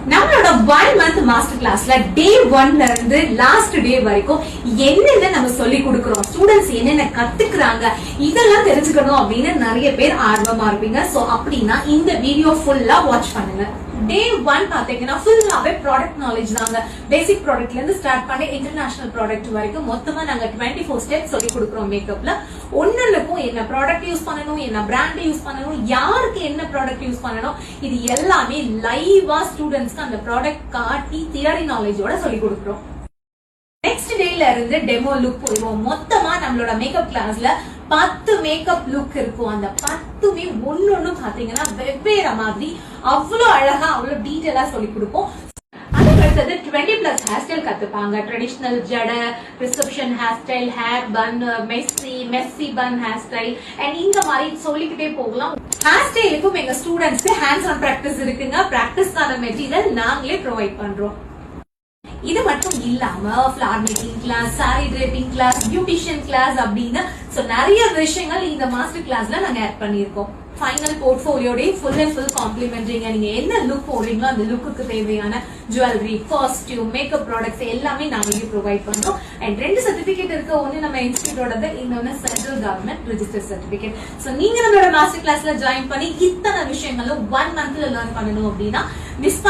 நம்மளோட 1 month master கிளாஸ்ல டே 1ல இருந்து லாஸ்ட் டே வரைக்கும் என்னென்ன நம்ம சொல்லி கொடுக்கிறோம், ஸ்டூடெண்ட்ஸ் என்னென்ன கத்துக்கிறாங்க, இதெல்லாம் தெரிஞ்சுக்கணும் அப்படின்னு நிறைய பேர் ஆர்வமா இருப்பீங்க. சோ அப்படின்னா இந்த வீடியோ ஃபுல்லா வாட்ச் பண்ணுங்க. டே 1 பாத்தீங்கன்னா ஃபுல்லாவே ப்ராடக்ட் நாலேஜ் தாங்க. பேசிக் ப்ராடக்ட்ல இருந்து ஸ்டார்ட் பண்ணி இன்டர்நேஷனல் ப்ராடக்ட் வரைக்கும் மொத்தமா நாங்க 24 ஸ்டெப்ஸ் சொல்லி கொடுக்குறோம். மேக்கப்ல ஒன்னுக்கும் என்ன ப்ராடக்ட் யூஸ் பண்ணணும், என்ன பிராண்ட் யூஸ் பண்ணணும், யாருக்கு என்ன ப்ராடக்ட் யூஸ் பண்ணணும், இது எல்லாமே லைவா ஸ்டூடெண்ட்ஸ்க்கு அந்த ப்ராடக்ட் காட்டி தியரி நாலேஜோட சொல்லி கொடுக்குறோம். நெக்ஸ்ட் டேல இருந்து டெமோ லுக் போயிடுவோம். மொத்தமா நம்மளோட மேக்கப் கிளாஸ்ல 10 மேக்கப் லுக் இருக்கும். அந்த 10மே ஒன்னொன்னு பாத்தீங்கன்னா வெவ்வேறு மாதிரி அவ்வளவு அழகா அவ்வளவு டீடைலா சொல்லி கொடுப்போம். அதுக்கு அடுத்தது 20+ ஹேர் ஸ்டைல் கத்துப்பாங்க. ட்ரெடிஷனல் ஜட, reception hair style, hair bun, messy bun hair style and இந்த மாதிரி சொல்லிக்கிட்டே போகலாம். ஹேர் ஸ்டைலுக்கும் எங்க ஸ்டூடெண்ட்ஸ்க்கு ஹேண்ட்ஸ் ஆன் பிராக்டிஸ் இருக்குங்க. பிராக்டிஸ்க்கான மெட்டீரியல் நாங்களே ப்ரொவைட் பண்றோம். இது மட்டும் இல்லாம flower making class, sari draping class, beautician class அப்படின்னு நிறைய விஷயங்கள் இந்த மாஸ்டர் கிளாஸ்ல நாங்க ஆட் பண்ணிருக்கோம். ஃபைனல் போர்ட்ஃபோலியோட ஃபுல் அண்ட் ஃபுல் காம்ப்ளிமெண்டரிங்க. நீங்க என்ன லுக் போடுறீங்களோ அந்த லுக்கு தேவையான ஜுவல்லரி, காஸ்டியூம், மேக்கப் ப்ராடக்ட்ஸ் எல்லாமே நாங்களே ப்ரொவைட் பண்றோம். அண்ட் 2 சர்டிபிகேட் இருக்கு. ஒன்னு நம்ம இன்ஸ்டிடியூட்டோட, இன்னொன்னு central government register certificate. So நீங்க நம்மளோட மாஸ்டர் கிளாஸ்ல ஜாயின் பண்ணி இத்தனை விஷயங்களும் 1 monthல லேர்ன் பண்ணணும் அப்படின்னா மிஸ்